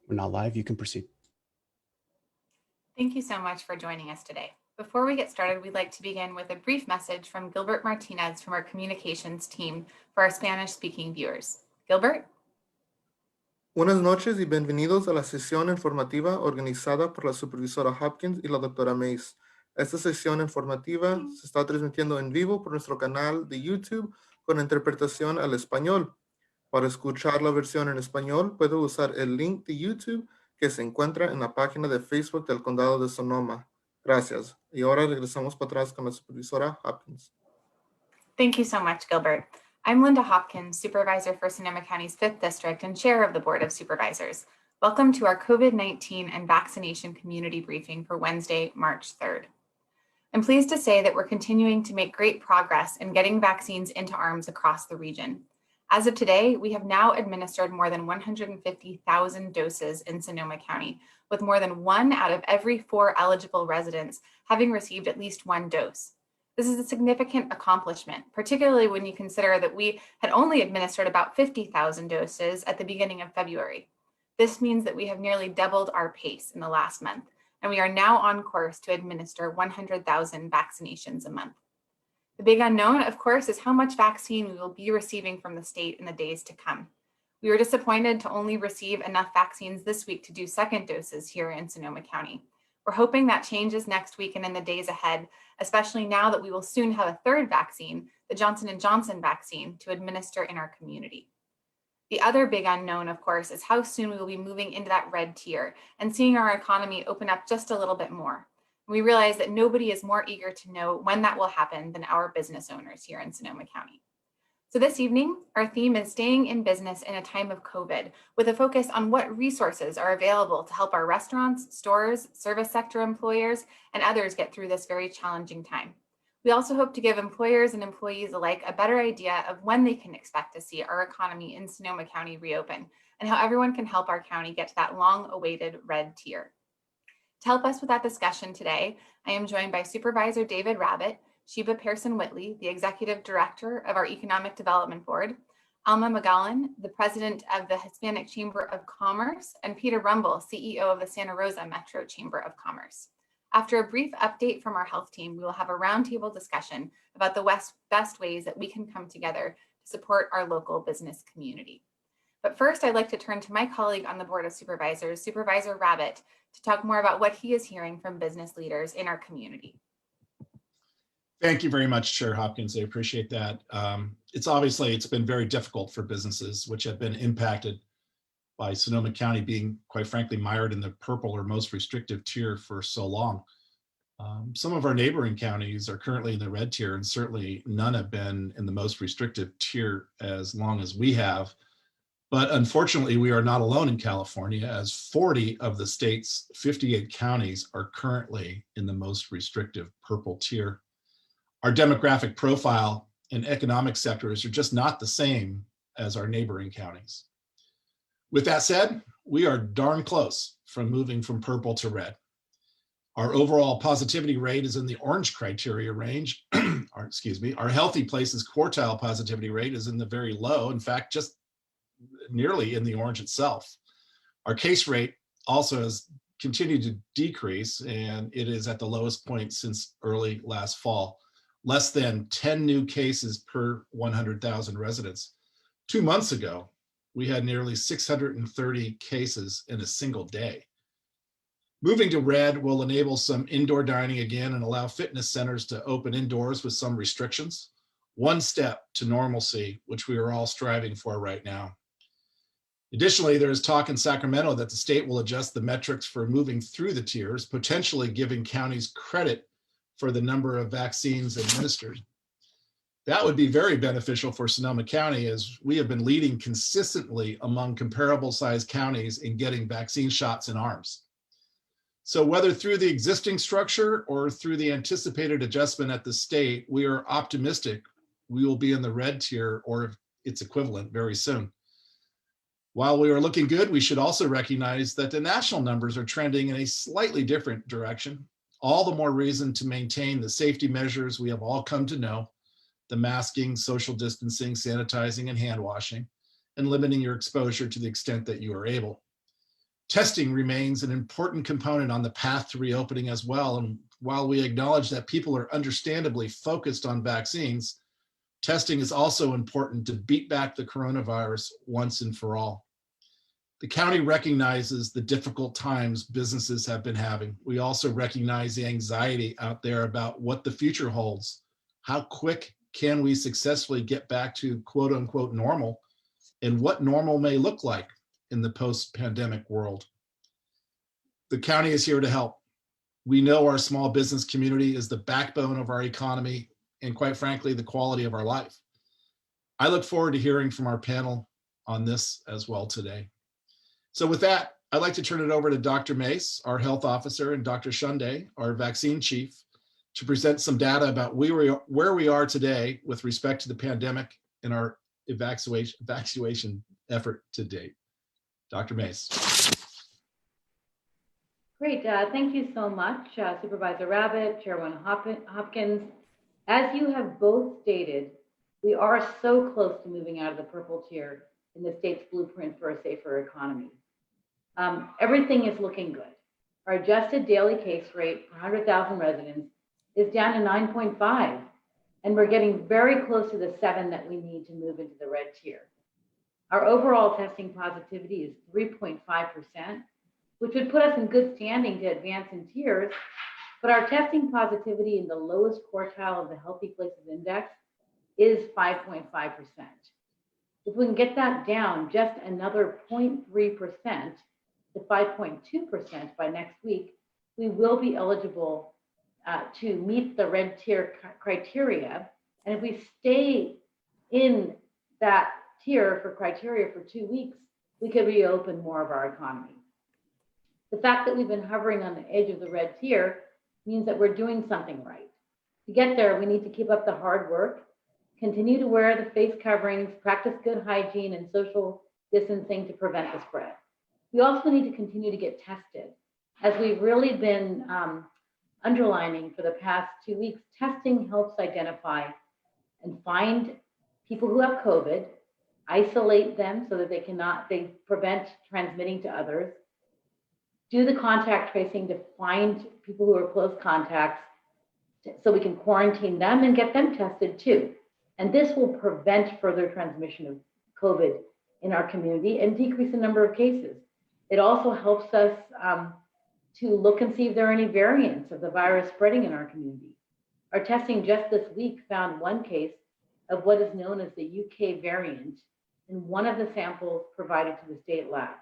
We're now live. You can proceed. Thank you so much for joining us today. Before we get started, we'd like to begin with a brief message from Gilbert Martinez from our communications team for our Spanish-speaking viewers. Gilbert? Buenas noches y bienvenidos a la sesión informativa organizada por la supervisora Hopkins y la doctora Mase. Esta sesión informativa se está transmitiendo en vivo por nuestro canal de YouTube con interpretación al español. Para escuchar la versión en español, puede usar el link de YouTube que se encuentra en la página de Facebook del Condado de Sonoma. Gracias. Y ahora regresamos para atrás con la supervisora Hopkins. Thank you so much, Gilbert. I'm Lynda Hopkins, supervisor for Sonoma County's 5th District and chair of the Board of Supervisors. Welcome to our COVID-19 and vaccination community briefing for Wednesday, March 3rd. I'm pleased to say that we're continuing to make great progress in getting vaccines into arms across the region. As of today, we have now administered more than 150,000 doses in Sonoma County, with more than 1 out of every 4 eligible residents having received at least 1 dose. This is a significant accomplishment, particularly when you consider that we had only administered about 50,000 doses at the beginning of February. This means that we have nearly doubled our pace in the last month, and we are now on course to administer 100,000 vaccinations a month. The big unknown, of course, is how much vaccine we will be receiving from the state in the days to come. We were disappointed to only receive enough vaccines this week to do second doses here in Sonoma County. We're hoping that changes next week and in the days ahead, especially now that we will soon have a third vaccine, the Johnson & Johnson vaccine, to administer in our community. The other big unknown, of course, is how soon we will be moving into that red tier and seeing our economy open up just a little bit more. We realize that nobody is more eager to know when that will happen than our business owners here in Sonoma County. So this evening, our theme is staying in business in a time of COVID, with a focus on what resources are available to help our restaurants, stores, service sector employers, and others get through this very challenging time. We also hope to give employers and employees alike a better idea of when they can expect to see our economy in Sonoma County reopen, and how everyone can help our county get to that long-awaited red tier. To help us with that discussion today, I am joined by Supervisor David Rabbitt, Sheba Pearson-Whitley, the Executive Director of our Economic Development Board, Alma Magallan, the President of the Hispanic Chamber of Commerce, and Peter Rumble, CEO of the Santa Rosa Metro Chamber of Commerce. After a brief update from our health team, we will have a roundtable discussion about the best ways that we can come together to support our local business community. But first, I'd like to turn to my colleague on the Board of Supervisors, Supervisor Rabbitt, to talk more about what he is hearing from business leaders in our community. Thank you very much, Chair Hopkins. I appreciate that. It's been very difficult for businesses which have been impacted by Sonoma County being, quite frankly, mired in the purple or most restrictive tier for so long. Some of our neighboring counties are currently in the red tier, and certainly none have been in the most restrictive tier as long as we have. But unfortunately, we are not alone in California, as 40 of the state's 58 counties are currently in the most restrictive purple tier. Our demographic profile and economic sectors are just not the same as our neighboring counties. With that said, we are darn close from moving from purple to red. Our overall positivity rate is in the orange criteria range. Our healthy places quartile positivity rate is in the very low, in fact, just nearly in the orange itself. Our case rate also has continued to decrease, and it is at the lowest point since early last fall. Less than 10 new cases per 100,000 residents. 2 months ago, we had nearly 630 cases in a single day. Moving to red will enable some indoor dining again and allow fitness centers to open indoors with some restrictions. One step to normalcy, which we are all striving for right now. Additionally, there is talk in Sacramento that the state will adjust the metrics for moving through the tiers, potentially giving counties credit for the number of vaccines administered. That would be very beneficial for Sonoma County, as we have been leading consistently among comparable sized counties in getting vaccine shots in arms. So whether through the existing structure or through the anticipated adjustment at the state, we are optimistic we will be in the red tier or its equivalent very soon. While we are looking good, we should also recognize that the national numbers are trending in a slightly different direction. All the more reason to maintain the safety measures we have all come to know, the masking, social distancing, sanitizing, and hand washing, and limiting your exposure to the extent that you are able. testing remains an important component on the path to reopening as well. And while we acknowledge that people are understandably focused on vaccines, testing is also important to beat back the coronavirus once and for all. The county recognizes the difficult times businesses have been having. We also recognize the anxiety out there about what the future holds. How quick can we successfully get back to quote unquote normal, and what normal may look like in the post-pandemic world? The county is here to help. We know our small business community is the backbone of our economy and, quite frankly, the quality of our life. I look forward to hearing from our panel on this as well today. So with that, I'd like to turn it over to Dr. Mase, our health officer, and Dr. Shende, our vaccine chief, to present some data about where we are today with respect to the pandemic and our evacuation effort to date. Dr. Mase. Great, thank you so much, Supervisor Rabbitt, Chairwoman Hopkins. As you have both stated, we are so close to moving out of the purple tier in the state's blueprint for a safer economy. Everything is looking good. Our adjusted daily case rate per 100,000 residents is down to 9.5, and we're getting very close to the 7 that we need to move into the red tier. Our overall testing positivity is 3.5%, which would put us in good standing to advance in tiers, but our testing positivity in the lowest quartile of the Healthy Places Index is 5.5%. If we can get that down just another 0.3% to 5.2% by next week, we will be eligible to meet the red tier criteria. And if we stay in that tier for criteria for 2 weeks, we could reopen more of our economy. The fact that we've been hovering on the edge of the red tier means that we're doing something right. To get there, we need to keep up the hard work, continue to wear the face coverings, practice good hygiene and social distancing to prevent the spread. We also need to continue to get tested. As we've really been underlining for the past 2 weeks, testing helps identify and find people who have COVID, isolate them so that they prevent transmitting to others, do the contact tracing to find people who are close contacts so we can quarantine them and get them tested too. And this will prevent further transmission of COVID in our community and decrease the number of cases. It also helps us to look and see if there are any variants of the virus spreading in our community. Our testing just this week found one case of what is known as the UK variant in one of the samples provided to the state lab.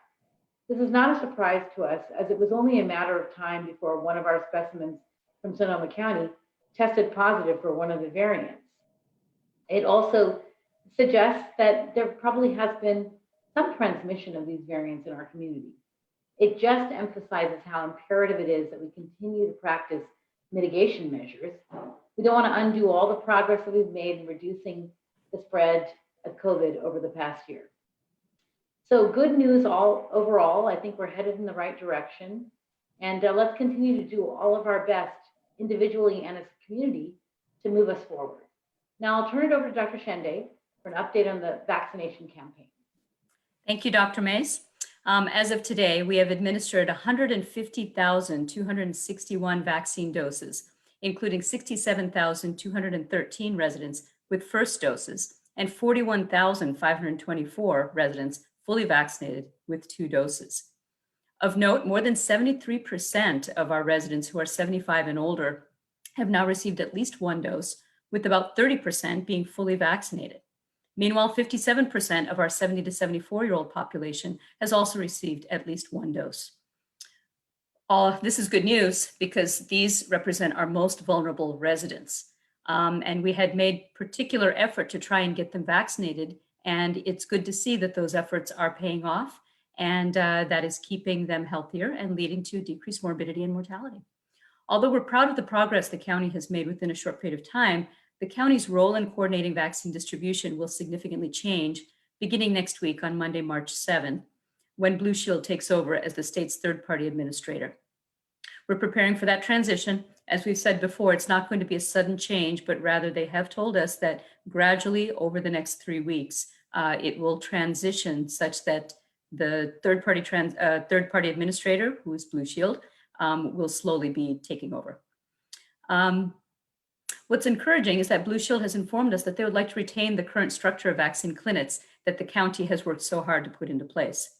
This is not a surprise to us, as it was only a matter of time before one of our specimens from Sonoma County tested positive for one of the variants. It also suggests that there probably has been some transmission of these variants in our community. It just emphasizes how imperative it is that we continue to practice mitigation measures. We don't want to undo all the progress that we've made in reducing the spread of COVID over the past year. So good news overall. I think we're headed in the right direction. And let's continue to do all of our best individually and as a community to move us forward. Now I'll turn it over to Dr. Shende for an update on the vaccination campaign. Thank you, Dr. Mase. As of today, we have administered 150,261 vaccine doses, including 67,213 residents with first doses and 41,524 residents fully vaccinated with 2 doses. Of note, more than 73% of our residents who are 75 and older have now received at least 1 dose, with about 30% being fully vaccinated. Meanwhile, 57% of our 70 to 74-year-old population has also received at least 1 dose. This is good news because these represent our most vulnerable residents. And we had made particular effort to try and get them vaccinated. And it's good to see that those efforts are paying off, and that is keeping them healthier and leading to decreased morbidity and mortality. Although we're proud of the progress the county has made within a short period of time, the county's role in coordinating vaccine distribution will significantly change beginning next week on Monday, March 7th, when Blue Shield takes over as the state's third-party administrator. We're preparing for that transition. As we've said before, it's not going to be a sudden change, but rather they have told us that gradually over the next 3 weeks, it will transition such that The third-party administrator, who is Blue Shield, will slowly be taking over. What's encouraging is that Blue Shield has informed us that they would like to retain the current structure of vaccine clinics that the county has worked so hard to put into place.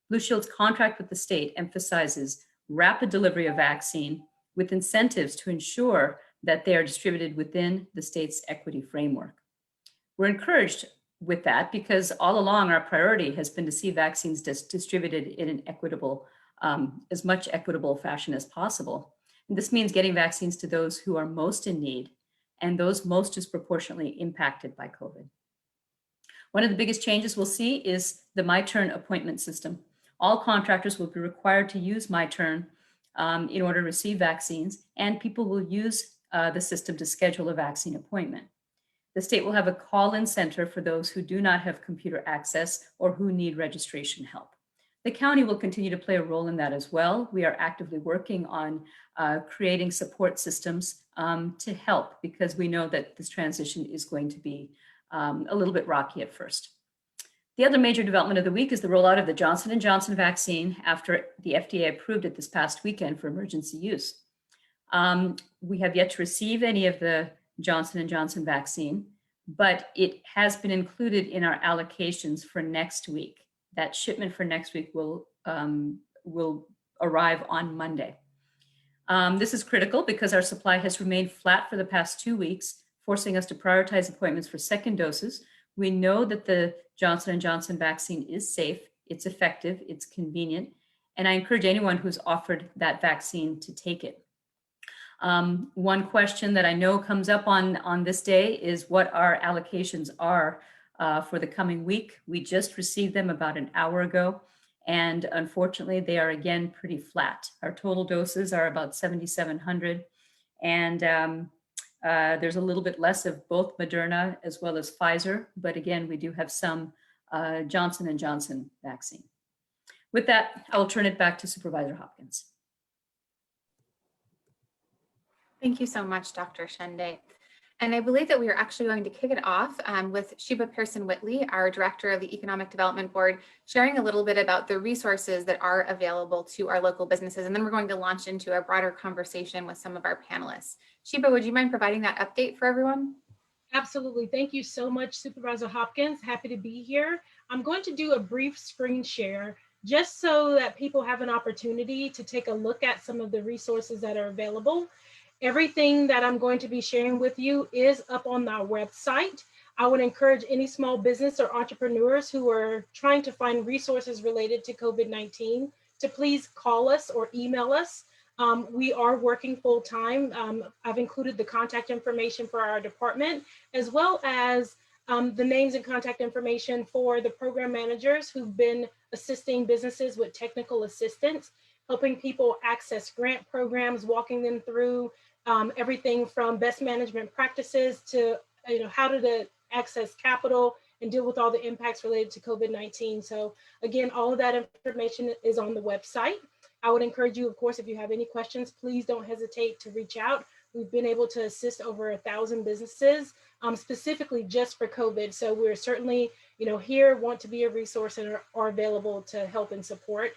Blue Shield's contract with the state emphasizes rapid delivery of vaccine with incentives to ensure that they are distributed within the state's equity framework. We're encouraged with that because all along our priority has been to see vaccines distributed in an equitable, as much equitable fashion as possible. And this means getting vaccines to those who are most in need and those most disproportionately impacted by COVID. One of the biggest changes we'll see is the MyTurn appointment system. All contractors will be required to use MyTurn in order to receive vaccines, and people will use the system to schedule a vaccine appointment. The state will have a call-in center for those who do not have computer access or who need registration help. The county will continue to play a role in that as well. We are actively working on creating support systems to help, because we know that this transition is going to be a little bit rocky at first. The other major development of the week is the rollout of the Johnson & Johnson vaccine after the FDA approved it this past weekend for emergency use. We have yet to receive any of the Johnson & Johnson vaccine, but it has been included in our allocations for next week. That shipment for next week will arrive on Monday. This is critical because our supply has remained flat for the past 2 weeks, forcing us to prioritize appointments for second doses. We know that the Johnson & Johnson vaccine is safe, it's effective, it's convenient, and I encourage anyone who's offered that vaccine to take it. One question that I know comes up on this day is what our allocations are for the coming week. We just received them about an hour ago, and unfortunately, they are again pretty flat. Our total doses are about 7,700, and there's a little bit less of both Moderna as well as Pfizer, but again, we do have some Johnson & Johnson vaccine. With that, I will turn it back to Supervisor Hopkins. Thank you so much, Dr. Shende. And I believe that we are actually going to kick it off with Sheba Pearson-Whitley, our Director of the Economic Development Board, sharing a little bit about the resources that are available to our local businesses. And then we're going to launch into a broader conversation with some of our panelists. Sheba, would you mind providing that update for everyone? Absolutely. Thank you so much, Supervisor Hopkins. Happy to be here. I'm going to do a brief screen share just so that people have an opportunity to take a look at some of the resources that are available. Everything that I'm going to be sharing with you is up on our website. I would encourage any small business or entrepreneurs who are trying to find resources related to COVID-19 to please call us or email us. We are working full time. I've included the contact information for our department, as well as the names and contact information for the program managers who've been assisting businesses with technical assistance, helping people access grant programs, walking them through everything from best management practices to how to access capital and deal with all the impacts related to COVID-19. So again, all of that information is on the website. I would encourage you, of course, if you have any questions, please don't hesitate to reach out. We've been able to assist over 1,000 businesses, specifically just for COVID. So we're certainly, here, want to be a resource and are available to help and support.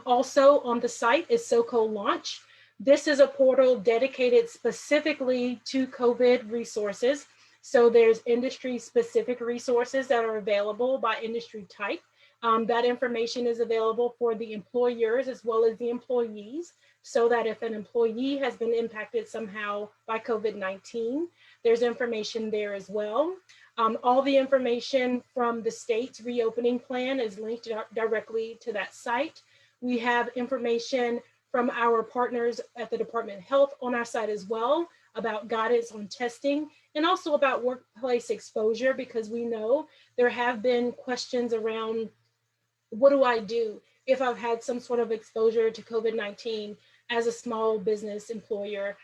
Also on the site is SoCo Launch. This is a portal dedicated specifically to COVID resources. So there's industry specific resources that are available by industry type. That information is available for the employers as well as the employees, so that if an employee has been impacted somehow by COVID-19, there's information there as well. All the information from the state's reopening plan is linked directly to that site. We have information from our partners at the Department of Health on our site as well about guidance on testing and also about workplace exposure, because we know there have been questions around what do I do if I've had some sort of exposure to COVID-19 as a small business employer.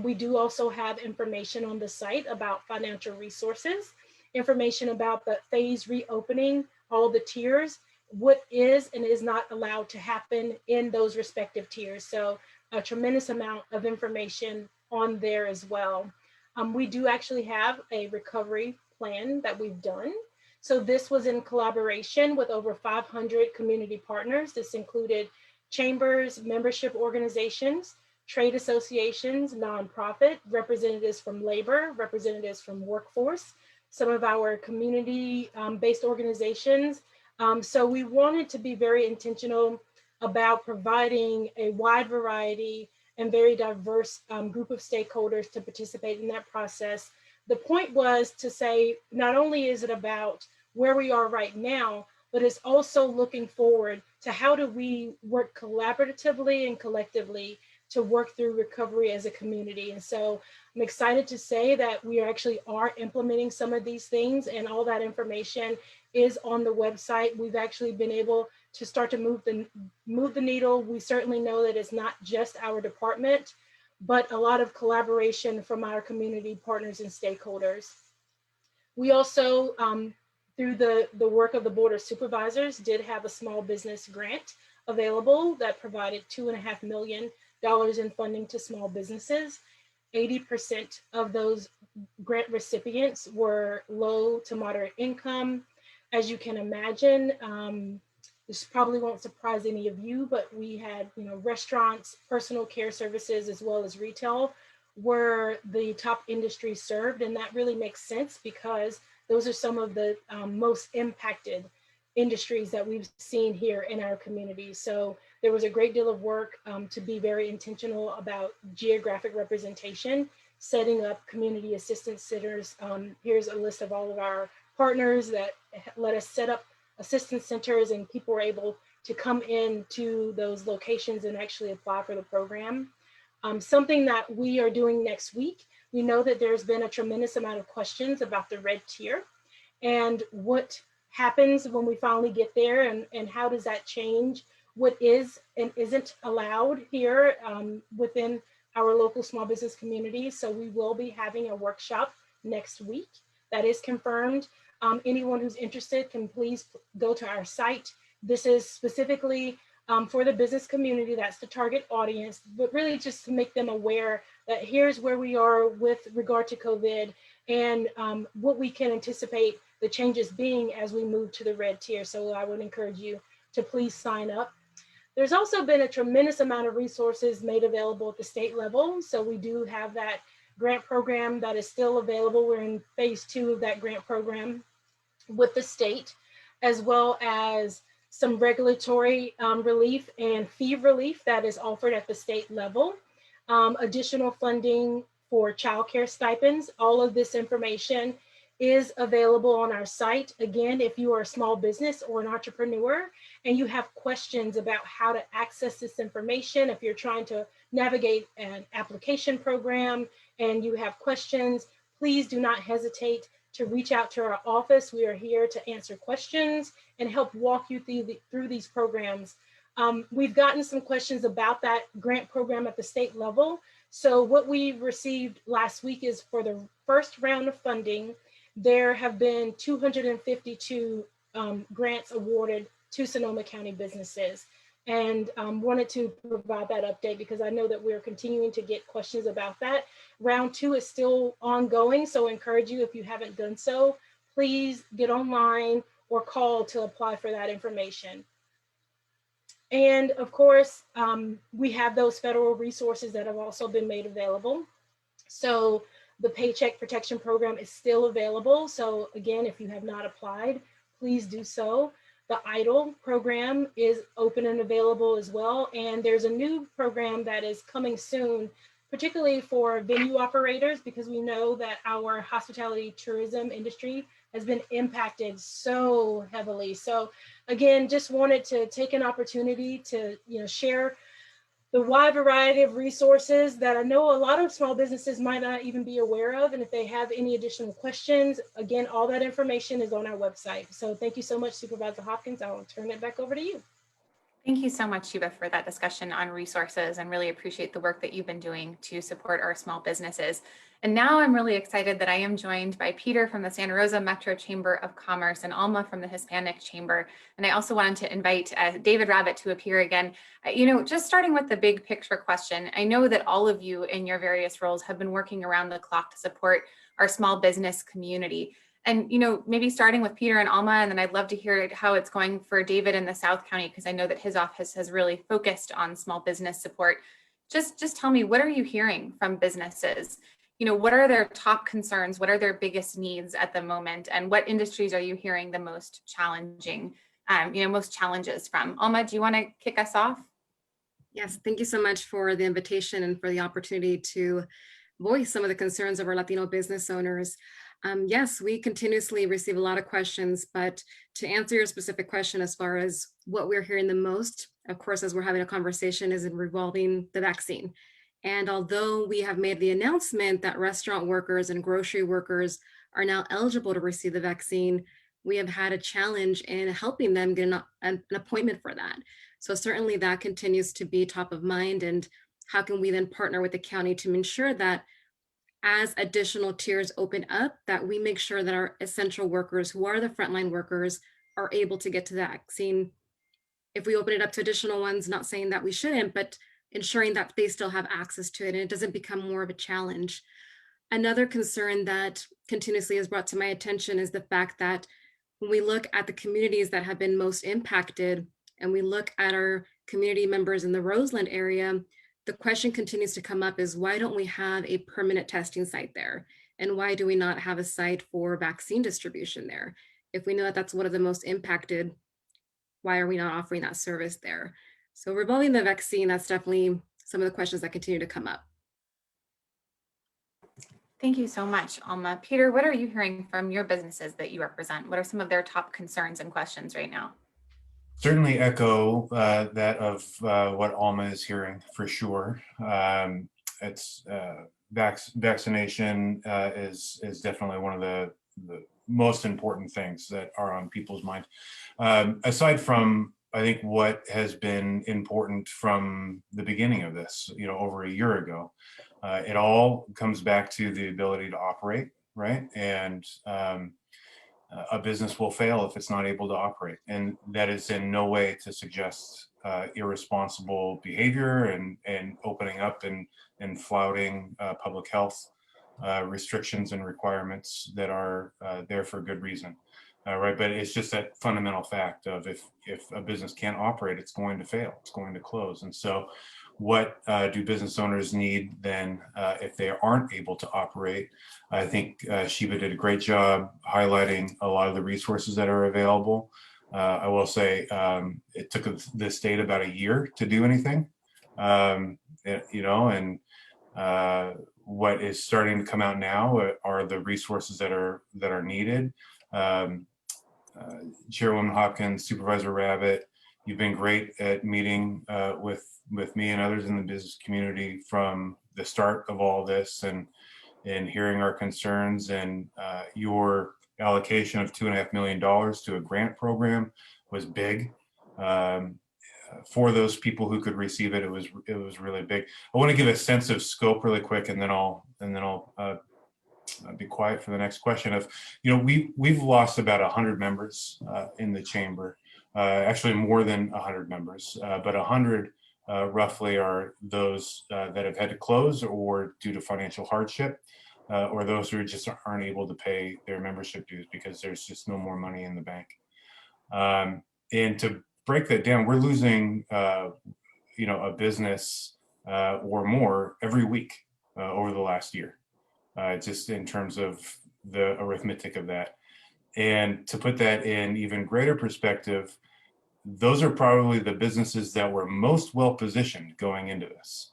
We do also have information on the site about financial resources, information about the phase reopening, all the tiers, what is and is not allowed to happen in those respective tiers. So a tremendous amount of information on there as well. We do actually have a recovery plan that we've done. So this was in collaboration with over 500 community partners. This included chambers, membership organizations, trade associations, nonprofit, representatives from labor, representatives from workforce, some of our community-based organizations. So we wanted to be very intentional about providing a wide variety and very diverse group of stakeholders to participate in that process. The point was to say, not only is it about where we are right now, but it's also looking forward to how do we work collaboratively and collectively to work through recovery as a community. And so I'm excited to say that we actually are implementing some of these things, and all that information is on the website. We've actually been able to start to move the needle. We certainly know that it's not just our department, but a lot of collaboration from our community partners and stakeholders. We also, through the work of the Board of Supervisors, did have a small business grant available that provided $2.5 million in funding to small businesses. 80% of those grant recipients were low to moderate income. As you can imagine, this probably won't surprise any of you, but we had, restaurants, personal care services, as well as retail were the top industries served. And that really makes sense because those are some of the most impacted industries that we've seen here in our community. So there was a great deal of work to be very intentional about geographic representation, setting up community assistance centers. Here's a list of all of our partners that let us set up assistance centers, and people were able to come in to those locations and actually apply for the program. Something that we are doing next week, we know that there's been a tremendous amount of questions about the red tier and what happens when we finally get there, and how does that change what is and isn't allowed here within our local small business community. So we will be having a workshop next week. That is confirmed. Anyone who's interested can please go to our site. This is specifically for the business community. That's the target audience, but really just to make them aware that here's where we are with regard to COVID, and what we can anticipate the changes being as we move to the red tier. So I would encourage you to please sign up. There's also been a tremendous amount of resources made available at the state level. So we do have that grant program that is still available. We're in phase 2 of that grant program with the state, as well as some regulatory relief and fee relief that is offered at the state level. Additional funding for childcare stipends. All of this information is available on our site. Again, if you are a small business or an entrepreneur and you have questions about how to access this information, if you're trying to navigate an application program and you have questions, please do not hesitate to reach out to our office. We are here to answer questions and help walk you through these programs. We've gotten some questions about that grant program at the state level. So what we received last week is for the first round of funding, there have been 252 grants awarded to Sonoma County businesses, and wanted to provide that update because I know that we're continuing to get questions about that. Round 2 is still ongoing, so I encourage you, if you haven't done so, please get online or call to apply for that information. And of course, we have those federal resources that have also been made available. So the Paycheck Protection Program is still available. So again, if you have not applied, please do so. The EIDL program is open and available as well. And there's a new program that is coming soon, particularly for venue operators, because we know that our hospitality tourism industry has been impacted so heavily. So again, just wanted to take an opportunity to share the wide variety of resources that I know a lot of small businesses might not even be aware of. And if they have any additional questions, again, all that information is on our website. So thank you so much, Supervisor Hopkins. I will turn it back over to you. Thank you so much, Sheba, for that discussion on resources, and really appreciate the work that you've been doing to support our small businesses. And now I'm really excited that I am joined by Peter from the Santa Rosa Metro Chamber of Commerce and Alma from the Hispanic Chamber. And I also wanted to invite David Rabbitt to appear again. Just starting with the big picture question, I know that all of you in your various roles have been working around the clock to support our small business community. And, maybe starting with Peter and Alma, and then I'd love to hear how it's going for David in the South County, because I know that his office has really focused on small business support. Just tell me, what are you hearing from businesses? What are their top concerns? What are their biggest needs at the moment? And what industries are you hearing the most challenging, most challenges from? Alma, do you want to kick us off? Yes, thank you so much for the invitation and for the opportunity to voice some of the concerns of our Latino business owners. Yes, we continuously receive a lot of questions, but to answer your specific question as far as what we're hearing the most, of course, as we're having a conversation, is involving the vaccine. And although we have made the announcement that restaurant workers and grocery workers are now eligible to receive the vaccine, we have had a challenge in helping them get an appointment for that. So certainly that continues to be top of mind. And how can we then partner with the county to ensure that as additional tiers open up, that we make sure that our essential workers, who are the frontline workers, are able to get to the vaccine. If we open it up to additional ones, not saying that we shouldn't, but ensuring that they still have access to it and it doesn't become more of a challenge. Another concern that continuously is brought to my attention is the fact that when we look at the communities that have been most impacted and we look at our community members in the Roseland area, the question continues to come up is, why don't we have a permanent testing site there? And why do we not have a site for vaccine distribution there? If we know that that's one of the most impacted, why are we not offering that service there? So revolving the vaccine, that's definitely some of the questions that continue to come up. Thank you so much, Alma. Peter, what are you hearing from your businesses that you represent? What are some of their top concerns and questions right now? Certainly echo that of what Alma is hearing for sure. It's vaccination is definitely one of the most important things that are on people's mind. Aside from, I think, what has been important from the beginning of this, over a year ago, it all comes back to the ability to operate, right? And a business will fail if it's not able to operate. And that is in no way to suggest irresponsible behavior and opening up and flouting public health restrictions and requirements that are there for good reason. Right, but it's just that fundamental fact of if a business can't operate, it's going to fail, it's going to close. And so what do business owners need then if they aren't able to operate? I think Sheba did a great job highlighting a lot of the resources that are available. I will say it took the state about a year to do anything, and what is starting to come out now are the resources that are needed. Chairwoman Hopkins, Supervisor Rabbitt, you've been great at meeting with me and others in the business community from the start of all this and hearing our concerns, and your allocation of $2.5 million to a grant program was big. For those people who could receive it, it was really big. I want to give a sense of scope really quick, and then I'll be quiet for the next question. Of we've lost about 100 members in the chamber, actually more than 100 members, but 100 roughly are those that have had to close or due to financial hardship, or those who just aren't able to pay their membership dues because there's just no more money in the bank. And to break that down, we're losing a business or more every week over the last year. Just in terms of the arithmetic of that. And to put that in even greater perspective, those are probably the businesses that were most well positioned going into this.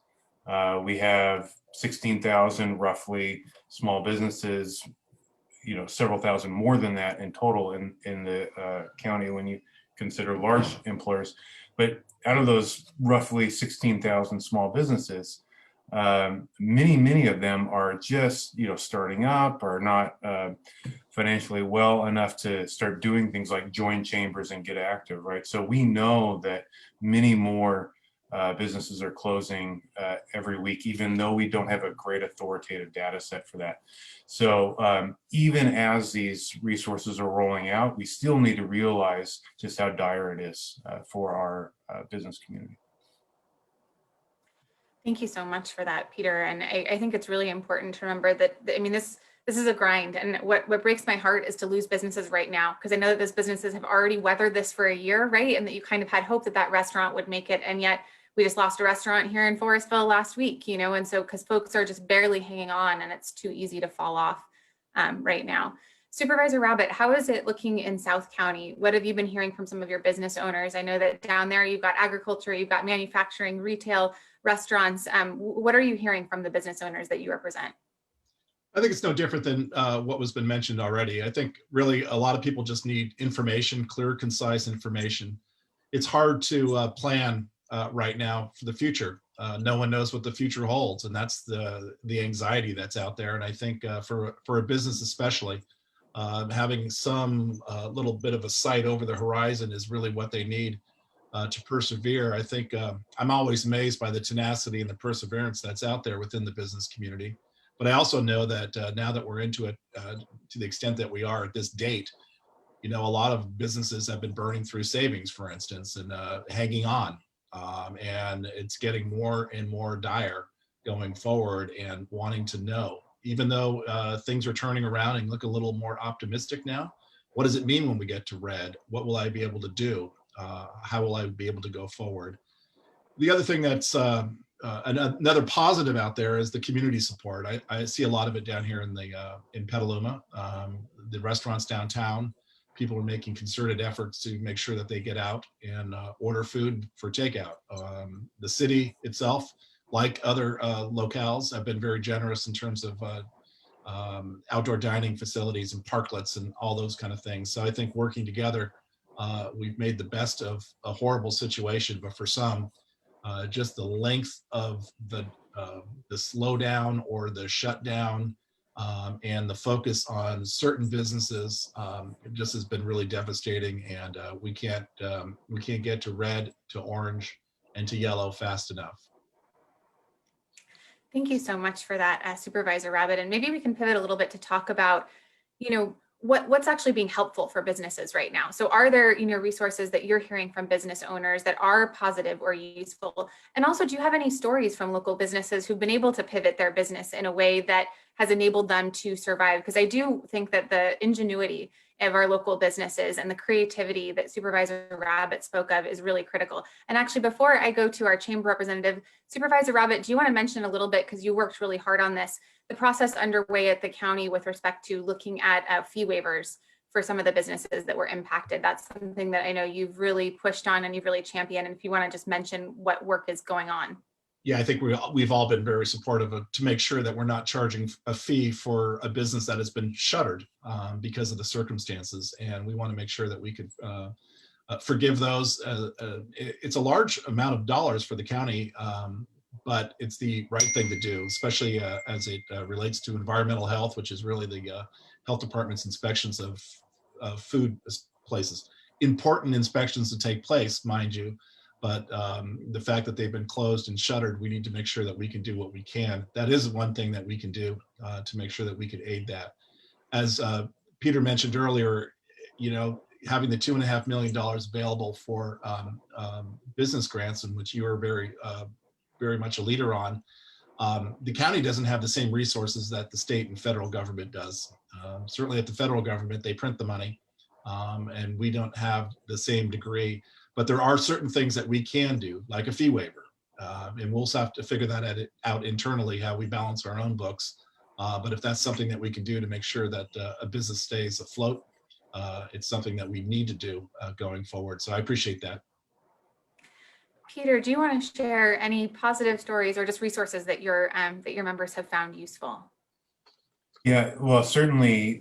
We have 16,000 roughly small businesses, several thousand more than that in total in the county when you consider large employers. But out of those roughly 16,000 small businesses, many of them are just starting up or not financially well enough to start doing things like join chambers and get active, right? So we know that many more businesses are closing every week, even though we don't have a great authoritative data set for that. So even as these resources are rolling out, we still need to realize just how dire it is for our business community. Thank you so much for that, Peter. And I think it's really important to remember that, this this is a grind. And what breaks my heart is to lose businesses right now, because I know that those businesses have already weathered this for a year, right? And that you kind of had hope that that restaurant would make it. And yet we just lost a restaurant here in Forestville last week, you know, and so because folks are just barely hanging on and it's too easy to fall off right now. Supervisor Rabbitt, how is it looking in South County? What have you been hearing from some of your business owners? I know that down there you've got agriculture, you've got manufacturing, retail, restaurants. What are you hearing from the business owners that you represent? I think it's no different than what was been mentioned already. I think really a lot of people just need information, clear, concise information. It's hard to plan right now for the future. No one knows what the future holds, and that's the anxiety that's out there. And I think for a business especially, having some little bit of a sight over the horizon is really what they need to persevere. I think I'm always amazed by the tenacity and the perseverance that's out there within the business community. But I also know that now that we're into it, to the extent that we are at this date, you know, a lot of businesses have been burning through savings, for instance, and hanging on. And it's getting more and more dire going forward and wanting to know, even though things are turning around and look a little more optimistic now, what does it mean when we get to red? What will I be able to do? How will I be able to go forward? The other thing that's another positive out there is the community support. I see a lot of it down here in Petaluma. The restaurants downtown, people are making concerted efforts to make sure that they get out and order food for takeout. The city itself, like other locales, have been very generous in terms of outdoor dining facilities and parklets and all those kind of things. So I think working together, we've made the best of a horrible situation, but for some, just the length of the slowdown or the shutdown and the focus on certain businesses just has been really devastating. And we can't get to red, to orange, and to yellow fast enough. Thank you so much for that, Supervisor Rabbitt. And maybe we can pivot a little bit to talk about, you know, what's actually being helpful for businesses right now. So are there, you know, resources that you're hearing from business owners that are positive or useful? And also, do you have any stories from local businesses who've been able to pivot their business in a way that has enabled them to survive? Because I do think that the ingenuity of our local businesses and the creativity that Supervisor Rabbitt spoke of is really critical. And actually, before I go to our chamber representative, Supervisor Rabbitt, do you want to mention a little bit, because you worked really hard on this, the process underway at the county with respect to looking at fee waivers for some of the businesses that were impacted? That's something that I know you've really pushed on and you've really championed. And if you want to just mention what work is going on. Yeah, I think we've all been very supportive of to make sure that we're not charging a fee for a business that has been shuttered because of the circumstances. And we want to make sure that we could forgive those. It's a large amount of dollars for the county, but it's the right thing to do, especially as it relates to environmental health, which is really the health department's inspections of food places. Important inspections to take place, mind you, but the fact that they've been closed and shuttered, we need to make sure that we can do what we can. That is one thing that we can do to make sure that we could aid that. As Peter mentioned earlier, you know, having the $2.5 million available for business grants, in which you are very much a leader on, the county doesn't have the same resources that the state and federal government does. Certainly at the federal government, they print the money, and we don't have the same degree. But there are certain things that we can do, like a fee waiver. And we'll have to figure that out internally, how we balance our own books. But if that's something that we can do to make sure that a business stays afloat, it's something that we need to do going forward. So I appreciate that. Peter, do you want to share any positive stories or just resources that your members have found useful? Yeah, well, certainly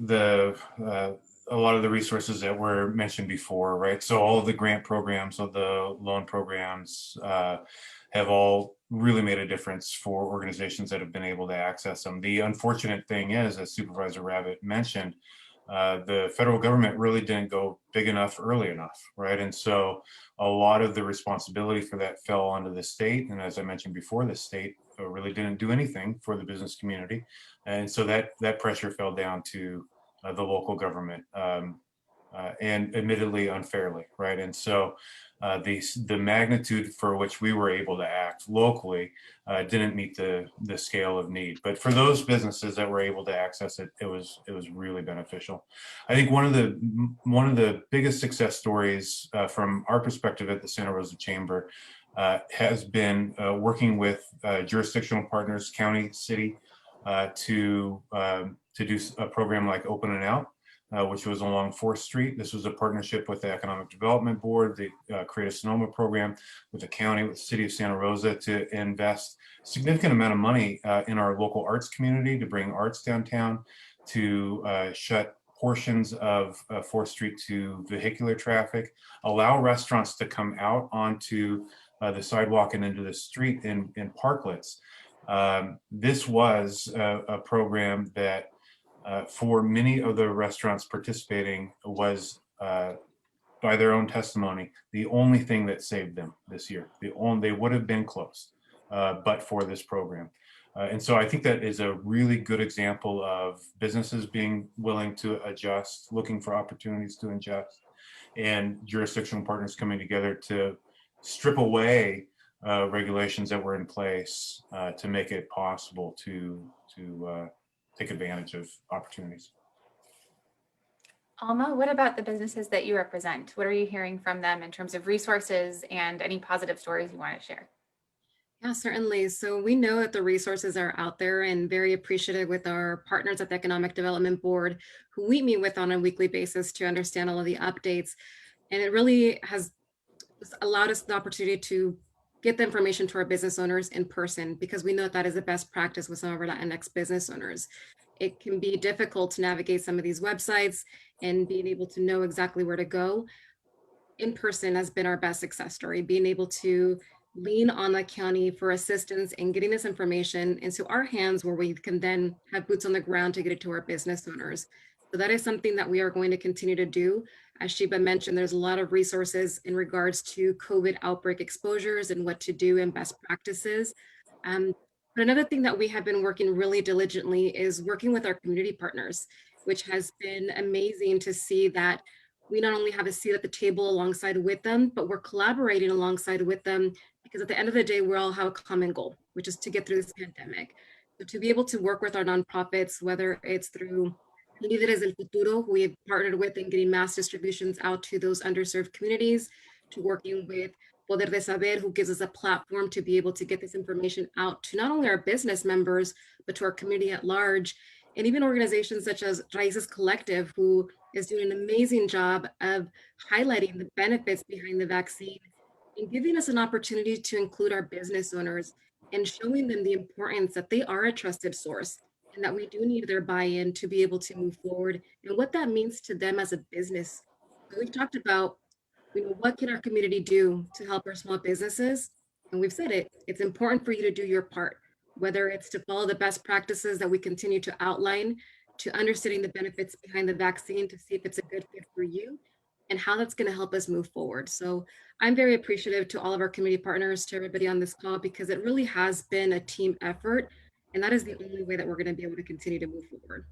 a lot of the resources that were mentioned before, right? So all of the grant programs, so the loan programs have all really made a difference for organizations that have been able to access them. The unfortunate thing is, as Supervisor Rabbitt mentioned, the federal government really didn't go big enough early enough, right? And so a lot of the responsibility for that fell onto the state. And as I mentioned before, the state really didn't do anything for the business community. And so that pressure fell down to the local government. and admittedly unfairly, right? And so the magnitude for which we were able to act locally didn't meet the scale of need. But for those businesses that were able to access it, it was really beneficial. I think one of the biggest success stories from our perspective at the Santa Rosa Chamber has been working with jurisdictional partners, county, city, to do a program like Open and Out, which was along 4th Street. This was a partnership with the Economic Development Board, the Creative Sonoma program, with the county, with the city of Santa Rosa, to invest a significant amount of money in our local arts community to bring arts downtown, to shut portions of 4th Street to vehicular traffic, allow restaurants to come out onto the sidewalk and into the street in parklets. This was a program that for many of the restaurants participating was, by their own testimony, the only thing that saved them this year. They would have been closed, but for this program. And so I think that is a really good example of businesses being willing to adjust, looking for opportunities to adjust, and jurisdictional partners coming together to strip away regulations that were in place to make it possible to take advantage of opportunities. Alma, what about the businesses that you represent? What are you hearing from them in terms of resources and any positive stories you want to share? Yeah, certainly. So we know that the resources are out there, and very appreciative with our partners at the Economic Development Board, who we meet with on a weekly basis to understand all of the updates. And it really has allowed us the opportunity to get the information to our business owners in person, because we know that is the best practice with some of our Latinx business owners. It can be difficult to navigate some of these websites and being able to know exactly where to go. In person has been our best success story, being able to lean on the county for assistance in getting this information into our hands, where we can then have boots on the ground to get it to our business owners. So that is something that we are going to continue to do. As Sheba mentioned, there's a lot of resources in regards to COVID outbreak exposures and what to do and best practices. But another thing that we have been working really diligently is working with our community partners, which has been amazing to see that we not only have a seat at the table alongside with them, but we're collaborating alongside with them, because at the end of the day, we all have a common goal, which is to get through this pandemic. So to be able to work with our nonprofits, whether it's through Líderes del Futuro, who we have partnered with in getting mass distributions out to those underserved communities, to working with Poder de Saber, who gives us a platform to be able to get this information out to not only our business members, but to our community at large. And even organizations such as Raíces Collective, who is doing an amazing job of highlighting the benefits behind the vaccine and giving us an opportunity to include our business owners and showing them the importance that they are a trusted source and that we do need their buy-in to be able to move forward, and what that means to them as a business. So we've talked about, what can our community do to help our small businesses? And we've said it's important for you to do your part, whether it's to follow the best practices that we continue to outline, to understanding the benefits behind the vaccine, to see if it's a good fit for you and how that's going to help us move forward. So I'm very appreciative to all of our community partners, to everybody on this call, because it really has been a team effort. And that is the only way that we're going to be able to continue to move forward.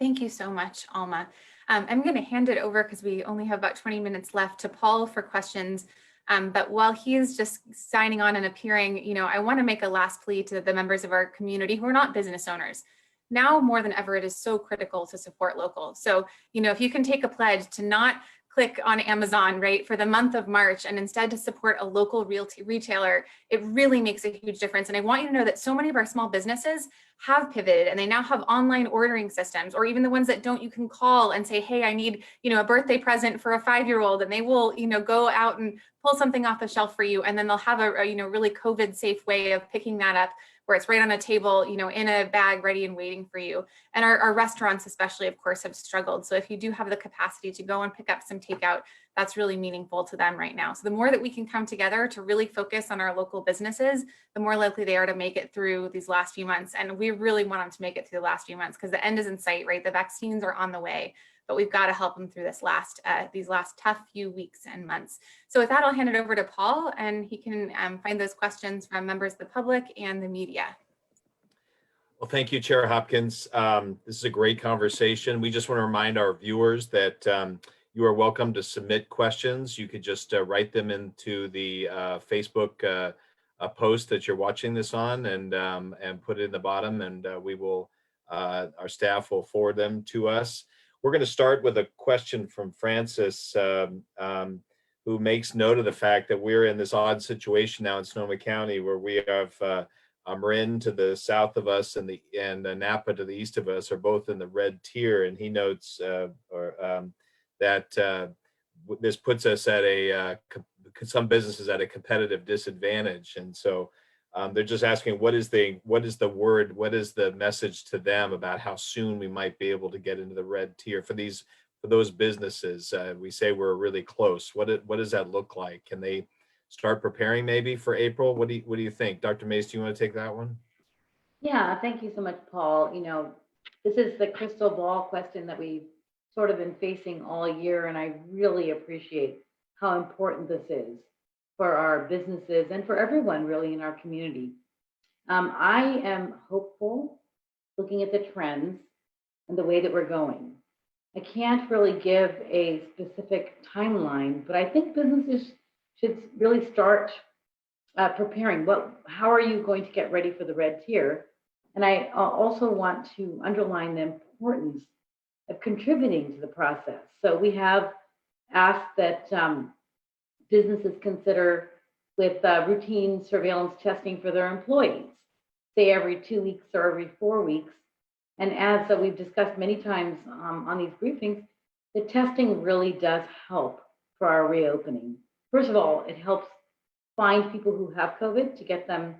Thank you so much, Alma. I'm going to hand it over, because we only have about 20 minutes left, to Paul for questions. But while he is just signing on and appearing, I want to make a last plea to the members of our community who are not business owners. Now more than ever, it is so critical to support local. So, if you can take a pledge to not click on Amazon, right, for the month of March, and instead to support a local retailer, it really makes a huge difference. And I want you to know that so many of our small businesses have pivoted, and they now have online ordering systems, or even the ones that don't, you can call and say, hey, I need, a birthday present for a 5-year-old, and they will, go out and pull something off the shelf for you. And then they'll have a really COVID safe way of picking that up, where it's right on a table, in a bag, ready and waiting for you. And our restaurants especially, of course, have struggled. So if you do have the capacity to go and pick up some takeout, that's really meaningful to them right now. So the more that we can come together to really focus on our local businesses, the more likely they are to make it through these last few months. And we really want them to make it through the last few months, because the end is in sight, right? The vaccines are on the way, but we've got to help them through these last tough few weeks and months. So with that, I'll hand it over to Paul, and he can find those questions from members of the public and the media. Well, thank you, Chair Hopkins. This is a great conversation. We just want to remind our viewers that you are welcome to submit questions. You could just write them into the Facebook post that you're watching this on, and put it in the bottom, and we will, our staff will forward them to us. We're going to start with a question from Francis, who makes note of the fact that we're in this odd situation now in Sonoma County where we have Marin to the south of us and Napa to the east of us are both in the red tier, and he notes that this puts us at some businesses at a competitive disadvantage, and so they're just asking what is the message to them about how soon we might be able to get into the red tier for those businesses. We say we're really close. What does that look like? Can they start preparing maybe for April? What do you think? Dr. Mase, do you want to take that one? Yeah, thank you so much, Paul. This is the crystal ball question that we've sort of been facing all year, and I really appreciate how important this is for our businesses and for everyone really in our community. I am hopeful looking at the trends and the way that we're going. I can't really give a specific timeline, but I think businesses should really start preparing. How are you going to get ready for the red tier? And I also want to underline the importance of contributing to the process. So we have asked that businesses consider with routine surveillance testing for their employees, say every 2 weeks or every 4 weeks. And as we've discussed many times on these briefings, the testing really does help for our reopening. First of all, it helps find people who have COVID to get them,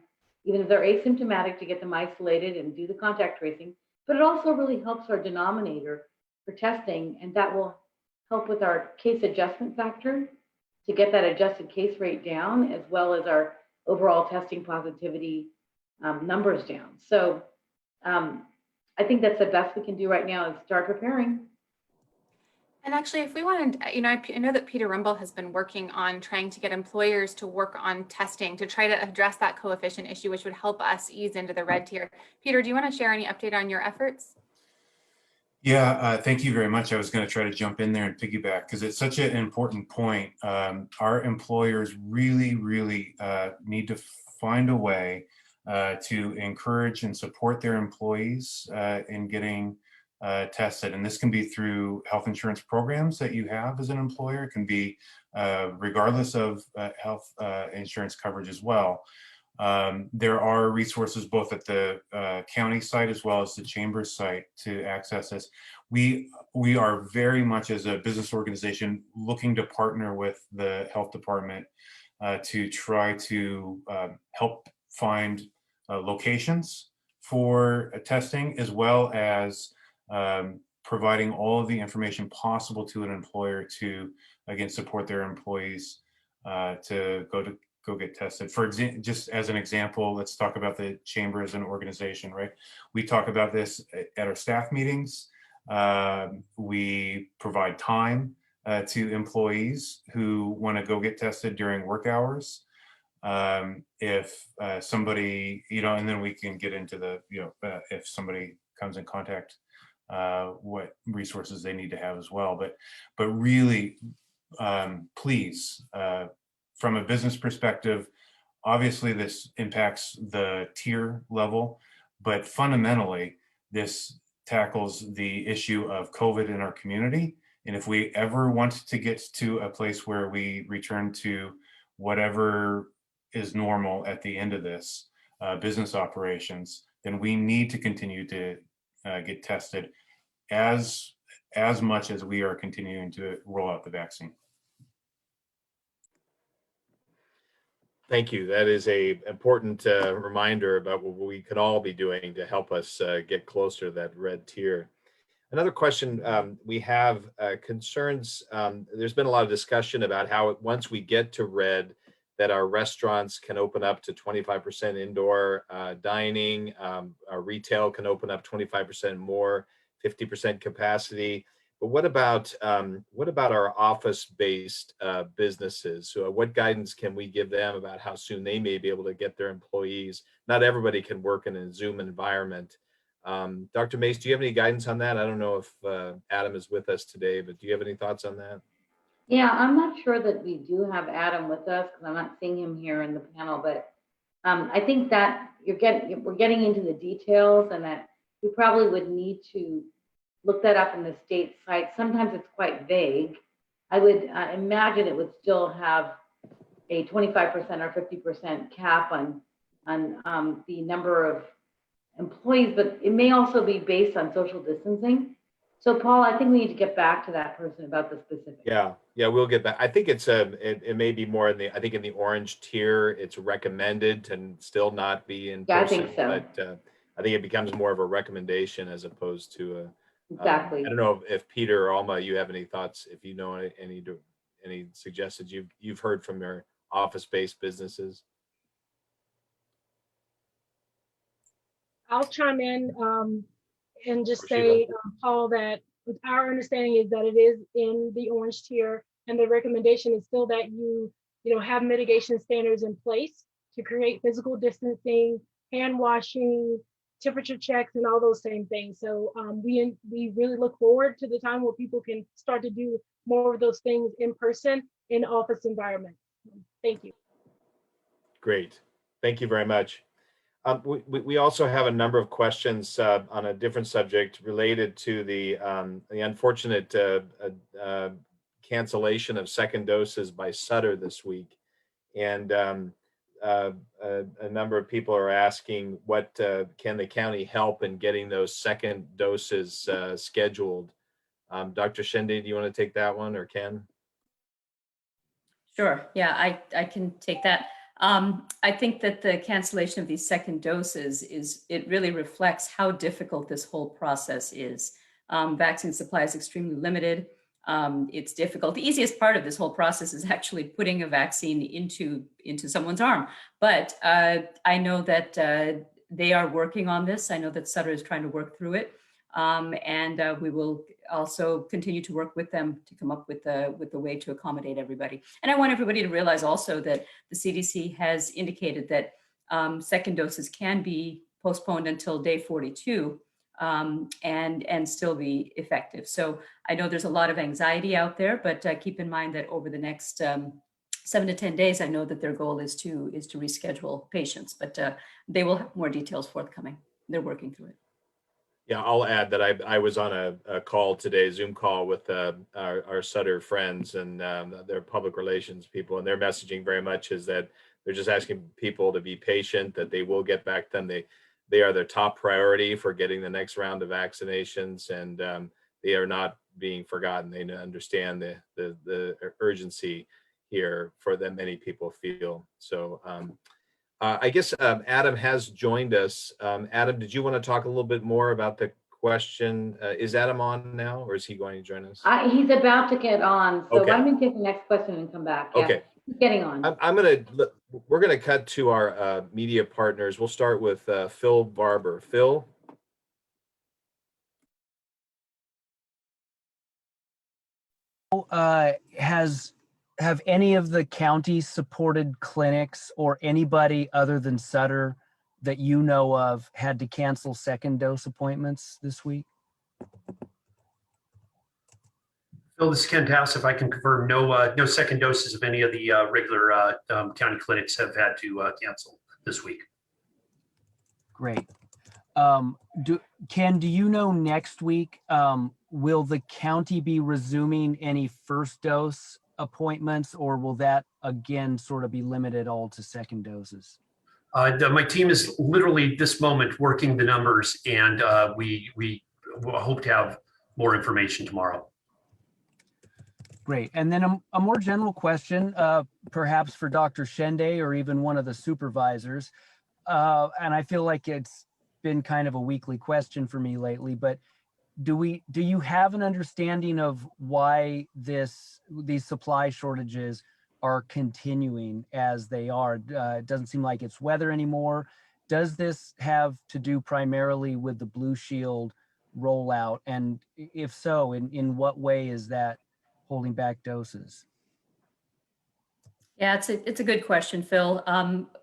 even if they're asymptomatic, to get them isolated and do the contact tracing. But it also really helps our denominator for testing, and that will help with our case adjustment factor to get that adjusted case rate down, as well as our overall testing positivity numbers down. So I think that's the best we can do right now is start preparing. And actually, if we wanted, I know that Peter Rimble has been working on trying to get employers to work on testing to try to address that coefficient issue, which would help us ease into the red tier. Peter, do you want to share any update on your efforts? Yeah, thank you very much. I was going to try to jump in there and piggyback because it's such an important point. Our employers really, really need to find a way to encourage and support their employees in getting tested. And this can be through health insurance programs that you have as an employer. It can be regardless of health insurance coverage as well. There are resources both at the county site as well as the chamber site to access this. We are very much as a business organization looking to partner with the health department to try to help find locations for testing, as well as providing all of the information possible to an employer to, again, support their employees to go get tested. For example, just as an example, let's talk about the chamber as an organization, right? We talk about this at our staff meetings. We provide time to employees who want to go get tested during work hours. If somebody, and then we can get into the, if somebody comes in contact, what resources they need to have as well. But really, please, from a business perspective, obviously this impacts the tier level, but fundamentally, this tackles the issue of COVID in our community. And if we ever want to get to a place where we return to whatever is normal at the end of this business operations, then we need to continue to get tested as much as we are continuing to roll out the vaccine. Thank you. That is a important reminder about what we could all be doing to help us get closer to that red tier. Another question, we have concerns. There's been a lot of discussion about how once we get to red, that our restaurants can open up to 25% indoor dining. Our retail can open up 25% more, 50% capacity. But what about our office-based businesses? So what guidance can we give them about how soon they may be able to get their employees? Not everybody can work in a Zoom environment. Dr. Mase, do you have any guidance on that? I don't know if Adam is with us today, but do you have any thoughts on that? Yeah, I'm not sure that we do have Adam with us because I'm not seeing him here in the panel, but I think that we're getting into the details and that we probably would need to look that up in the state site. Sometimes it's quite vague. I would imagine it would still have a 25% or 50% cap on the number of employees, but it may also be based on social distancing. So Paul, I think we need to get back to that person about the specifics. Yeah, we'll get back. I think it may be more in the, I think in the orange tier, it's recommended to still not be in person. Yeah, I think so. But I think it becomes more of a recommendation as opposed to a, exactly. I don't know if Peter or Alma, you have any thoughts, if you know any suggestions you've heard from your office-based businesses. I'll chime in and just say, Paul, that our understanding is that it is in the orange tier, and the recommendation is still that you have mitigation standards in place to create physical distancing, hand washing, temperature checks, and all those same things. So we really look forward to the time where people can start to do more of those things in person in office environment. Thank you. Great. Thank you very much. We also have a number of questions on a different subject related to the unfortunate cancellation of second doses by Sutter this week. And a number of people are asking what can the county help in getting those second doses scheduled. Dr. Shende, do you want to take that one, or Ken? Sure. Yeah, I can take that. I think that the cancellation of these second doses it really reflects how difficult this whole process is. Vaccine supply is extremely limited. It's difficult. The easiest part of this whole process is actually putting a vaccine into someone's arm. But I know that they are working on this. I know that Sutter is trying to work through it. And we will also continue to work with them to come up with the way to accommodate everybody. And I want everybody to realize also that the CDC has indicated that second doses can be postponed until day 42 and still be effective. So I know there's a lot of anxiety out there, but keep in mind that over the next 7 to 10 days, I know that their goal is to reschedule patients, but they will have more details forthcoming. They're working through it. Yeah, I'll add that I was on a call today, Zoom call with our Sutter friends and their public relations people, and their messaging very much is that they're just asking people to be patient, that they will get back to them. They are their top priority for getting the next round of vaccinations, and they are not being forgotten. They understand the urgency here for that many people feel. So I guess Adam has joined us. Adam, did you want to talk a little bit more about the question? Is Adam on now, or is he going to join us? He's about to get on. So Okay. why don't we take the next question and come back? Yeah, Okay. he's getting on. We're gonna cut to our media partners. We'll start with Phil Barber. Phil. Have any of the counties supported clinics or anybody other than Sutter that you know of had to cancel second dose appointments this week? Phil, this is Ken Tass. If I can confirm, no second doses of any of the regular county clinics have had to cancel this week. Great. Ken, do you know next week, will the county be resuming any first dose appointments, or will that again sort of be limited all to second doses? My team is literally this moment working the numbers, and we hope to have more information tomorrow. Great. And then a more general question, perhaps for Dr. Shende or even one of the supervisors. And I feel like it's been kind of a weekly question for me lately, but do you have an understanding of why these supply shortages are continuing as they are? It doesn't seem like it's weather anymore. Does this have to do primarily with the Blue Shield rollout? And if so, in what way is that holding back doses? Yeah, it's a good question, Phil.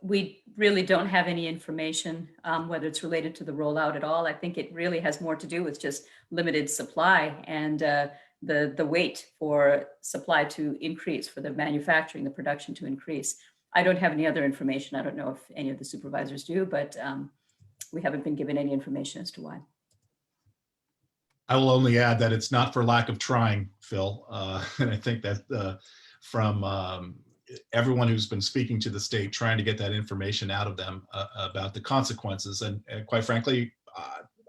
We really don't have any information, whether it's related to the rollout at all. I think it really has more to do with just limited supply and the wait for supply to increase, for the manufacturing, the production to increase. I don't have any other information. I don't know if any of the supervisors do, but we haven't been given any information as to why. I will only add that it's not for lack of trying, Phil. And I think that from everyone who's been speaking to the state, trying to get that information out of them about the consequences. And quite frankly,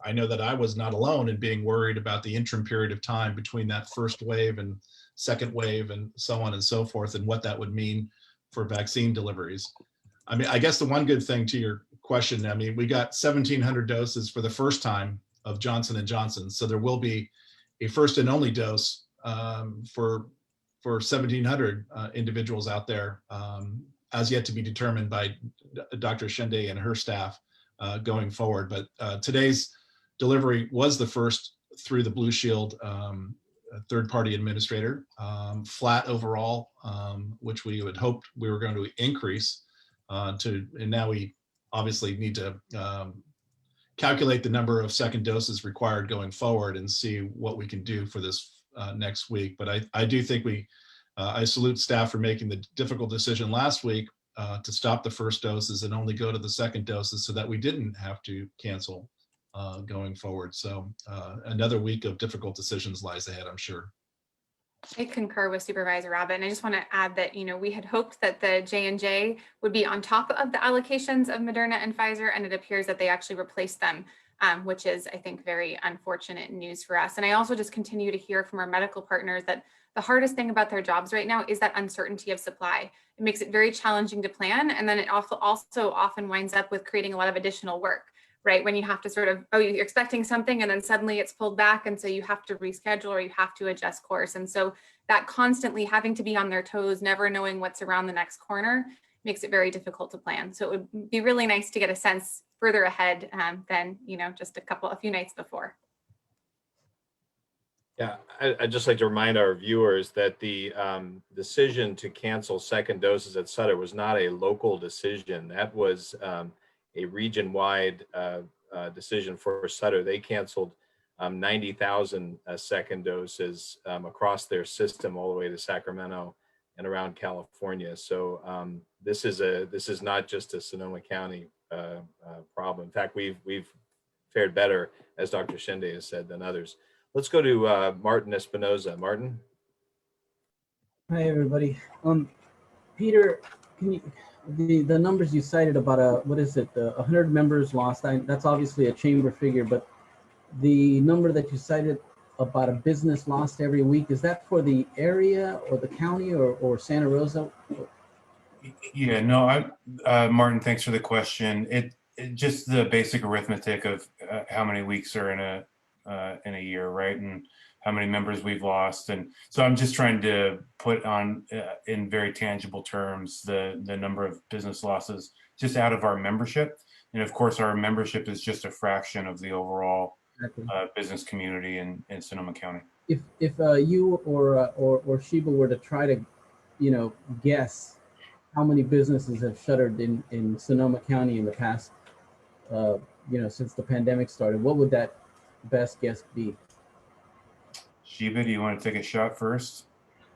I know that I was not alone in being worried about the interim period of time between that first wave and second wave and so on and so forth, and what that would mean for vaccine deliveries. I mean, I guess the one good thing to your question, I mean, we got 1,700 doses for the first time of Johnson & Johnson. So there will be a first and only dose for 1,700 individuals out there, as yet to be determined by Dr. Shende and her staff going forward. But today's delivery was the first through the Blue Shield third-party administrator, flat overall, which we had hoped we were going to increase and now we obviously need to calculate the number of second doses required going forward and see what we can do for this next week. But I do think I salute staff for making the difficult decision last week to stop the first doses and only go to the second doses so that we didn't have to cancel going forward. So another week of difficult decisions lies ahead, I'm sure. I concur with Supervisor Rabbitt, and I just want to add that, we had hoped that the J&J would be on top of the allocations of Moderna and Pfizer, and it appears that they actually replaced them, which is, I think, very unfortunate news for us. And I also just continue to hear from our medical partners that the hardest thing about their jobs right now is that uncertainty of supply. It makes it very challenging to plan, and then it also often winds up with creating a lot of additional work, right? When you have to sort of, you're expecting something and then suddenly it's pulled back. And so you have to reschedule or you have to adjust course. And so that constantly having to be on their toes, never knowing what's around the next corner makes it very difficult to plan. So it would be really nice to get a sense further ahead than, just a few nights before. Yeah, I'd just like to remind our viewers that the decision to cancel second doses at Sutter was not a local decision. That was a region-wide decision for Sutter. They canceled 90,000 second doses across their system all the way to Sacramento and around California. So this is not just a Sonoma County problem. In fact, we've fared better, as Dr. Shende has said, than others. Let's go to Martin Espinoza. Martin. Hi, everybody. Peter, can you, the numbers you cited about 100 members lost, that's obviously a chamber figure, but the number that you cited about a business lost every week, is that for the area or the county or Santa Rosa? Yeah, no, Martin, thanks for the question. It just the basic arithmetic of how many weeks are in a year, right? And how many members we've lost. And so I'm just trying to put on in very tangible terms the number of business losses just out of our membership. And of course, our membership is just a fraction of the overall business community in Sonoma County. If you or Sheba were to try to, guess how many businesses have shuttered in Sonoma County in the past, since the pandemic started, what would that best guess be? Sheba, do you want to take a shot first?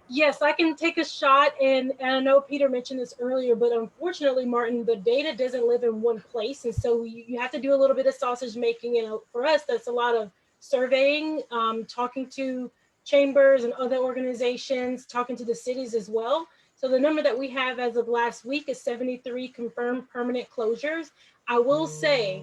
Yes, I can take a shot. And I know Peter mentioned this earlier, but unfortunately, Martin, the data doesn't live in one place. And so you have to do a little bit of sausage making. And for us, that's a lot of surveying, talking to chambers and other organizations, talking to the cities as well. So the number that we have as of last week is 73 confirmed permanent closures. I will say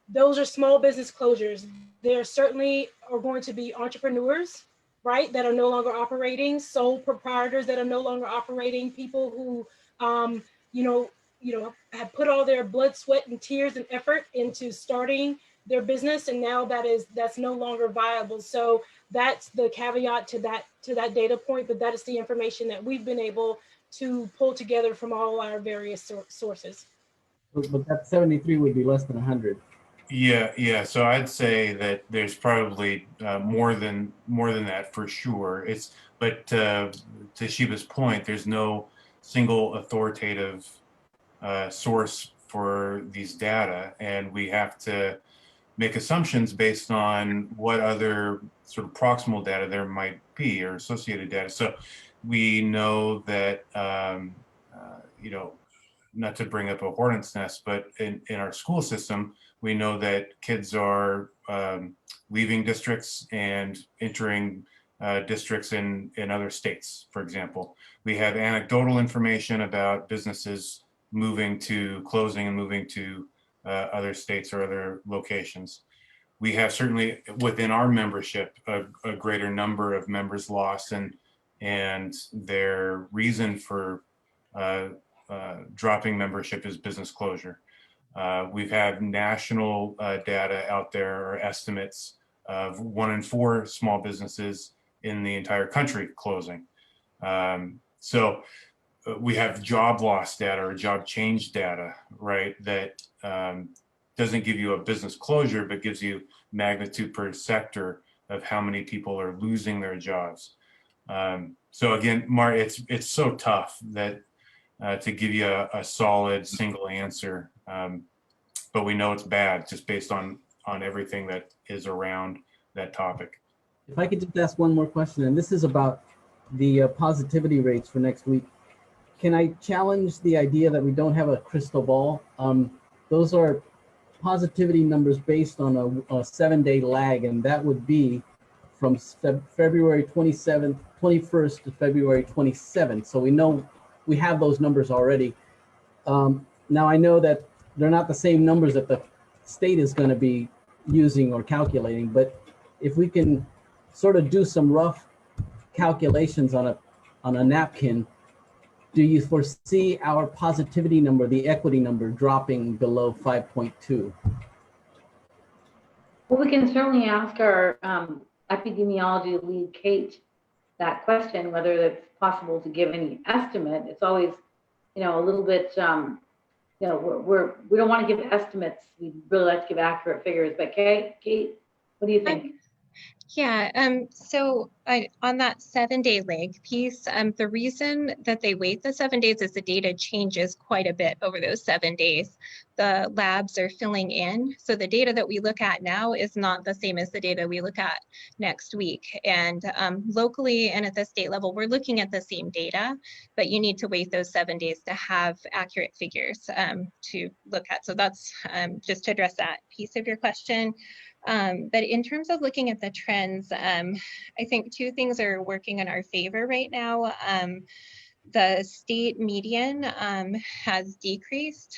those are small business closures. There certainly are going to be entrepreneurs, right, that are no longer operating, sole proprietors that are no longer operating, people who, have put all their blood, sweat, and tears and effort into starting their business, and now that's no longer viable. So that's the caveat to that data point, but that is the information that we've been able to pull together from all our various sources. But that 73 would be less than 100. Yeah. So I'd say that there's probably more than that for sure. But to Sheba's point, there's no single authoritative source for these data, and we have to make assumptions based on what other sort of proximal data there might be or associated data. So we know that, you know, not to bring up a hornet's nest, but in our school system, we know that kids are leaving districts and entering districts in other states, for example. We have anecdotal information about businesses closing and moving to other states or other locations. We have certainly within our membership a greater number of members lost, and their reason for dropping membership is business closure. We've had national data out there, or estimates of 1 in 4 small businesses in the entire country closing. So we have job loss data or job change data, right? That doesn't give you a business closure, but gives you magnitude per sector of how many people are losing their jobs. So again, Mark, it's so tough that to give you a solid single answer, but we know it's bad just based on everything that is around that topic. If I could just ask one more question, and this is about the positivity rates for next week. Can I challenge the idea that we don't have a crystal ball? Those are positivity numbers based on a 7-day lag, and that would be from February 21st to February 27th. So we know we have those numbers already. Now I know that they're not the same numbers that the state is going to be using or calculating, but if we can sort of do some rough calculations on a napkin, do you foresee our positivity number, the equity number, dropping below 5.2? Well, we can certainly ask our epidemiology lead, Kate, that question, whether it's possible to give any estimate. It's always, you know, a little bit, you know, we don't want to give estimates. We really like to give accurate figures. But Kate, what do you think? Yeah, so on that 7-day lag piece, the reason that they wait the 7 days is the data changes quite a bit over those 7 days. The labs are filling in. So the data that we look at now is not the same as the data we look at next week. And locally and at the state level, we're looking at the same data, but you need to wait those 7 days to have accurate figures to look at. So that's just to address that piece of your question. But in terms of looking at the trends, I think 2 things are working in our favor right now. The state median has decreased.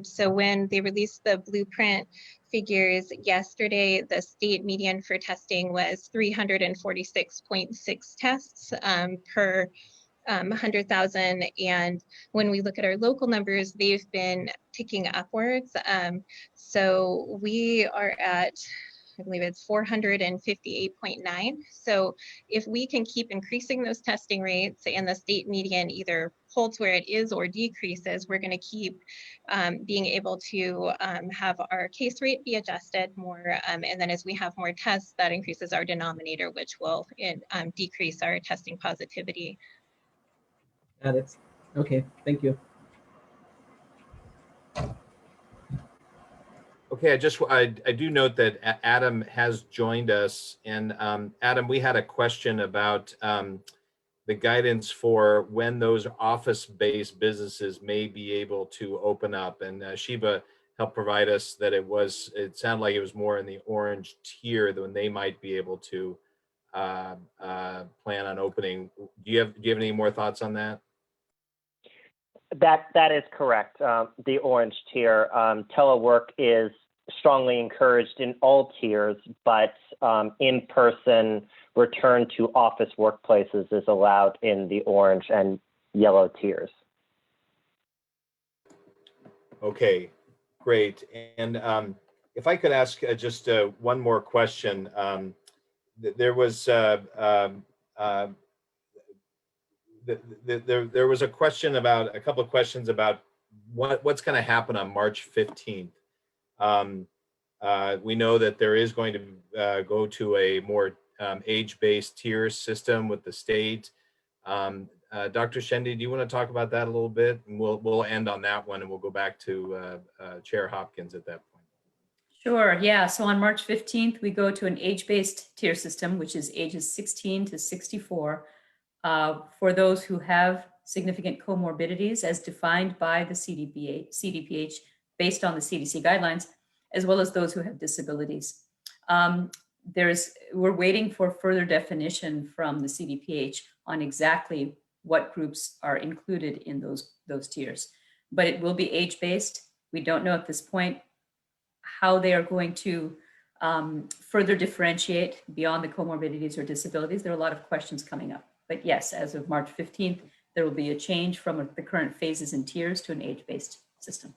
So when they released the blueprint figures yesterday, the state median for testing was 346.6 tests per 100,000. And when we look at our local numbers, they've been ticking upwards. So we are at, I believe it's 458.9. So if we can keep increasing those testing rates and the state median either holds where it is or decreases, we're going to keep being able to have our case rate be adjusted more. And then as we have more tests, that increases our denominator, which will decrease our testing positivity. Got it. Okay, thank you. Okay, I do note that Adam has joined us, and Adam, we had a question about the guidance for when those office-based businesses may be able to open up, and Shiva helped provide us that it sounded like it was more in the orange tier than they might be able to plan on opening. Do you have any more thoughts on that? That is correct. The orange tier, telework is strongly encouraged in all tiers, but in-person return to office workplaces is allowed in the orange and yellow tiers. Okay, great. And if I could ask just one more question. There was there was a couple of questions about what's going to happen on March 15th. We know that there is going to go to a more age-based tier system with the state. Dr. Shende, do you want to talk about that a little bit? And we'll end on that one, and we'll go back to Chair Hopkins at that point. Sure, yeah. So on March 15th, we go to an age-based tier system, which is ages 16 to 64, for those who have significant comorbidities as defined by the CDPH based on the CDC guidelines, as well as those who have disabilities. We're waiting for further definition from the CDPH on exactly what groups are included in those tiers, but it will be age-based. We don't know at this point how they are going to further differentiate beyond the comorbidities or disabilities. There are a lot of questions coming up, but yes, as of March 15th, there will be a change from the current phases and tiers to an age-based system.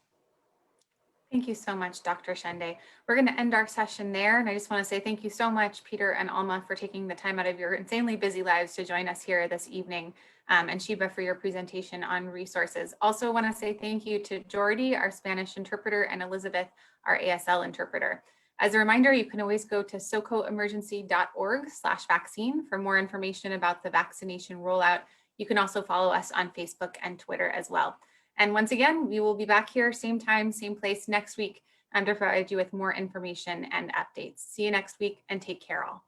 Thank you so much, Dr. Shende. We're going to end our session there. And I just want to say thank you so much, Peter and Alma, for taking the time out of your insanely busy lives to join us here this evening, and Sheba for your presentation on resources. Also want to say thank you to Jordy, our Spanish interpreter, and Elizabeth, our ASL interpreter. As a reminder, you can always go to socoemergency.org/vaccine for more information about the vaccination rollout. You can also follow us on Facebook and Twitter as well. And once again, we will be back here same time, same place next week to provide you with more information and updates. See you next week and take care all.